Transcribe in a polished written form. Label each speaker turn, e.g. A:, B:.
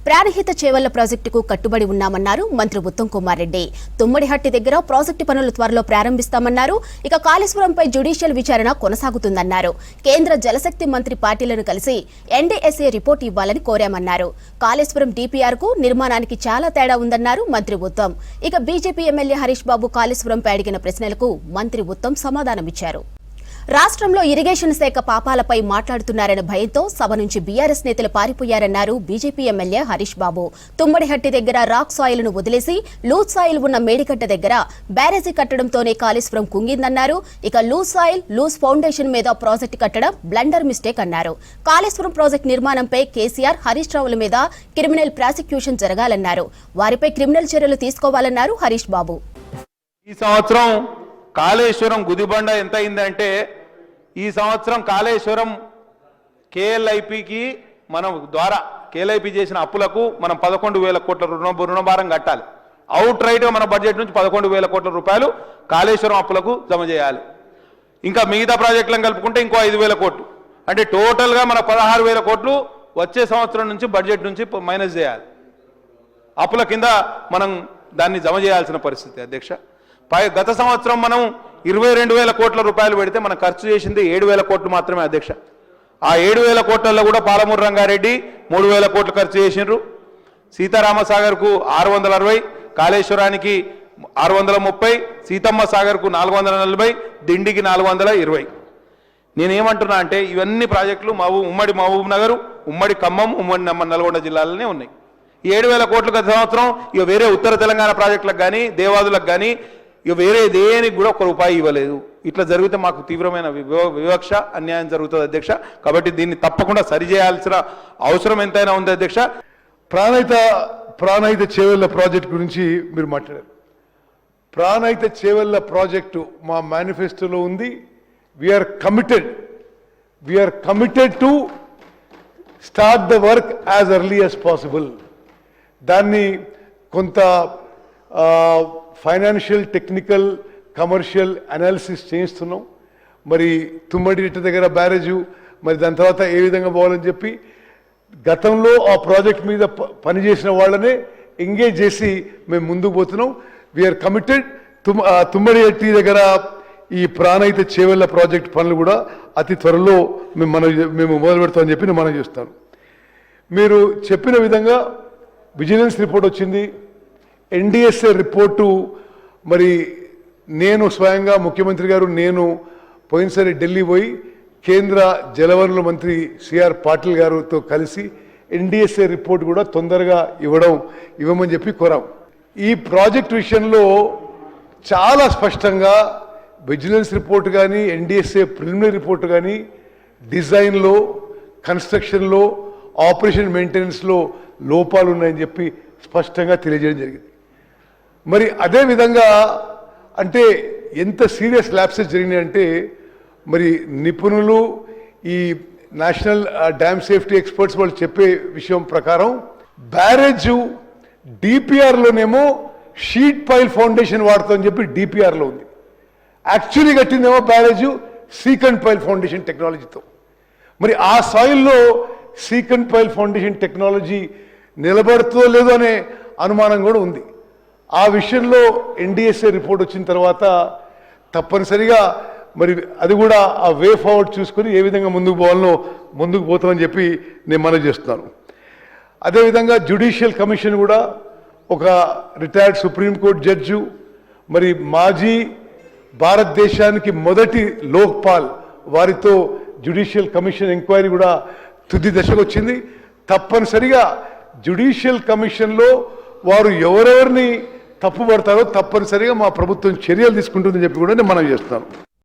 A: ప్రాణహిత చేవళ్ల ప్రాజెక్టుకు కట్టుబడి ఉన్నామన్నారు మంత్రి ఉత్తమ్ కుమార్ రెడ్డి. తుమ్మడిహట్టి దగ్గర ప్రాజెక్టు పనులు త్వరలో ప్రారంభిస్తామన్నారు. ఇక కాళేశ్వరంపై జ్యుడిషియల్ విచారణ కొనసాగుతుందన్నారు. కేంద్ర జలశక్తి మంత్రి పాటిల్ను కలిసి ఎన్డీఎస్ఏ రిపోర్ట్ ఇవ్వాలని కోరామన్నారు. కాళేశ్వరం డీపీఆర్ కు నిర్మాణానికి చాలా తేడా ఉందన్నారు మంత్రి ఉత్తమ్. ఇక బీజేపీ ఎమ్మెల్యే హరీష్ బాబు కాళేశ్వరంపై అడిగిన ప్రశ్నలకు మంత్రి ఉత్తమ్ సమాధానమిచ్చారు. రాష్ట్రంలో ఇరిగేషన్ శాఖ పాపాలపై మాట్లాడుతున్నారన్న భయంతో సభ నుంచి బీఆర్ఎస్ నేతలు పారిపోయారన్నారు బీజేపీ ఎమ్మెల్యే హరీష్ బాబు. తుమ్మడిహట్టి దగ్గర రాక్ సాయిల్ ను వదిలేసి లూజ్ సాయిల్ ఉన్న మేడిగడ్డ దగ్గర బ్యారేజీ కట్టడంతోనే కాళేశ్వరం కుంగిందన్నారు. ఇక లూజ్ సాయిల్ లూజ్ ఫౌండేషన్ మీద ప్రాజెక్టు కట్టడం బ్లండర్ మిస్టేక్ అన్నారు. కాళేశ్వరం ప్రాజెక్టు నిర్మాణంపై కేసీఆర్ హరీష్ రావుల మీద క్రిమినల్ ప్రాసిక్యూషన్ జరగాలన్నారు. వారిపై క్రిమినల్ చర్యలు తీసుకోవాలన్నారు హరీష్ బాబు.
B: ఈ సంవత్సరం కాళేశ్వరం గుదిబండ ఎంత అయిందంటే ఈ సంవత్సరం కాళేశ్వరం కేఎల్ఐపికి మనం ద్వారా కేఎల్ఐపి చేసిన అప్పులకు మనం 11,000 కోట్ల రుణభారం కట్టాలి. అవుట్ రైట్గా మన బడ్జెట్ నుంచి 11,000 కోట్ల రూపాయలు కాళేశ్వరం అప్పులకు జమ చేయాలి. ఇంకా మిగతా ప్రాజెక్టులను కలుపుకుంటే ఇంకో 5,000 కోట్లు, అంటే టోటల్గా మన 16,000 కోట్లు వచ్చే సంవత్సరం నుంచి బడ్జెట్ నుంచి మైనస్ చేయాలి. అప్పుల కింద మనం దాన్ని జమ చేయాల్సిన పరిస్థితి అధ్యక్ష. గత సంవత్సరం మనం 22,000 కోట్ల రూపాయలు పెడితే మనం ఖర్చు చేసింది 7,000 కోట్లు మాత్రమే అధ్యక్ష. ఆ 7,000 కోట్లలో కూడా పాలమూరు రంగారెడ్డి 3,000 కోట్లు ఖర్చు చేసినారు. సీతారామసాగర్కు 660, కాళేశ్వరానికి 630, సీతమ్మ సాగర్కు 440, దిండికి 420. నేనేమంటున్నా అంటే ఇవన్నీ ప్రాజెక్టులు ఉమ్మడి మహబూబ్ నగర్, ఉమ్మడి ఖమ్మం, ఉమ్మడి నల్గొండ జిల్లాలోనే ఉన్నాయి. 7,000 కోట్ల గత సంవత్సరం ఇక వేరే ఉత్తర తెలంగాణ ప్రాజెక్టులకు కానీ దేవాదులకు కానీ ఇక వేరే దేనికి కూడా ₹1 రూపాయి ఇవ్వలేదు. ఇట్లా జరిగితే మాకు తీవ్రమైన వివక్ష, అన్యాయం జరుగుతుంది అధ్యక్ష. కాబట్టి దీన్ని తప్పకుండా సరిచేయాల్సిన అవసరం ఎంతైనా ఉంది అధ్యక్ష.
C: ప్రాణహిత చేవెళ్ల ప్రాజెక్టు గురించి మీరు మాట్లాడారు. ప్రాణహిత చేవెళ్ల ప్రాజెక్టు మా మేనిఫెస్టోలో ఉంది. We are committed to start the work as early as possible. దాన్ని కొంత ఫైనాన్షియల్, టెక్నికల్, కమర్షియల్ అనాలిసిస్ చేయిస్తున్నాం. మరి తుమ్మడిహట్టి దగ్గర బ్యారేజు, మరి దాని తర్వాత ఏ విధంగా పోవాలని చెప్పి గతంలో ఆ ప్రాజెక్ట్ మీద పనిచేసిన వాళ్ళనే ఎంగేజ్ చేసి మేము ముందుకు పోతున్నాం. We are committed. తుమ్మడిహట్టి దగ్గర ఈ ప్రాణహిత చేవెళ్ల ప్రాజెక్ట్ పనులు కూడా అతి త్వరలో మేము మొదలు పెడతామని చెప్పి నేను మనం చేస్తాను. మీరు చెప్పిన విధంగా విజిలెన్స్ రిపోర్ట్ వచ్చింది, ఎన్డీఎస్ఏ రిపోర్టు. మరి నేను స్వయంగా ముఖ్యమంత్రి గారు నేను పోయినసారి ఢిల్లీ పోయి కేంద్ర జలవనరుల మంత్రి సిఆర్ పాటిల్ గారితో కలిసి ఎన్డీఎస్ఏ రిపోర్ట్ కూడా తొందరగా ఇవ్వమని చెప్పి కోరాం. ఈ ప్రాజెక్ట్ విషయంలో చాలా స్పష్టంగా విజిలెన్స్ రిపోర్ట్ కానీ ఎన్డీఎస్ఏ ప్రిలిమినరీ రిపోర్ట్ కానీ డిజైన్లో, కన్స్ట్రక్షన్లో, ఆపరేషన్ మెయింటెనెన్స్లో లోపాలు ఉన్నాయని చెప్పి స్పష్టంగా తెలియజేయడం జరిగింది. మరి అదేవిధంగా అంటే ఎంత సీరియస్ ల్యాప్సెస్ జరిగినాయంటే మరి నిపుణులు, ఈ నేషనల్ డ్యామ్ సేఫ్టీ ఎక్స్పర్ట్స్ వాళ్ళు చెప్పే విషయం ప్రకారం బ్యారేజ్ డిపిఆర్లోనేమో షీట్ పైల్ ఫౌండేషన్ వాడతామని చెప్పి డిపిఆర్లో ఉంది. యాక్చువల్లీ కట్టిందేమో బ్యారేజ్ సీకండ్ పైల్ ఫౌండేషన్ టెక్నాలజీతో. మరి ఆ సాయిల్లో సీకండ్ పైల్ ఫౌండేషన్ టెక్నాలజీ నిలబడుతుందో లేదో అనే అనుమానం కూడా ఉంది. ఆ విషయంలో ఎన్డీఎస్ఏ రిపోర్ట్ వచ్చిన తర్వాత తప్పనిసరిగా మరి అది కూడా ఆ వే ఫార్వర్డ్ చూసుకొని ఏ విధంగా ముందుకు పోతామని చెప్పి నేను మనవి చేస్తున్నాను. అదేవిధంగా జ్యుడిషియల్ కమిషన్ కూడా ఒక రిటైర్డ్ సుప్రీంకోర్టు జడ్జు, మరి మాజీ భారతదేశానికి మొదటి లోక్పాల్ వారితో జ్యుడిషియల్ కమిషన్ ఎంక్వైరీ కూడా తుది దశకు వచ్చింది. తప్పనిసరిగా జ్యుడిషియల్ కమిషన్లో వారు ఎవరెవరిని తప్పుపడతారో తప్పనిసరిగా మా ప్రభుత్వం చర్యలు తీసుకుంటుందని చెప్పి కూడా నేను మనవి చేస్తున్నాను.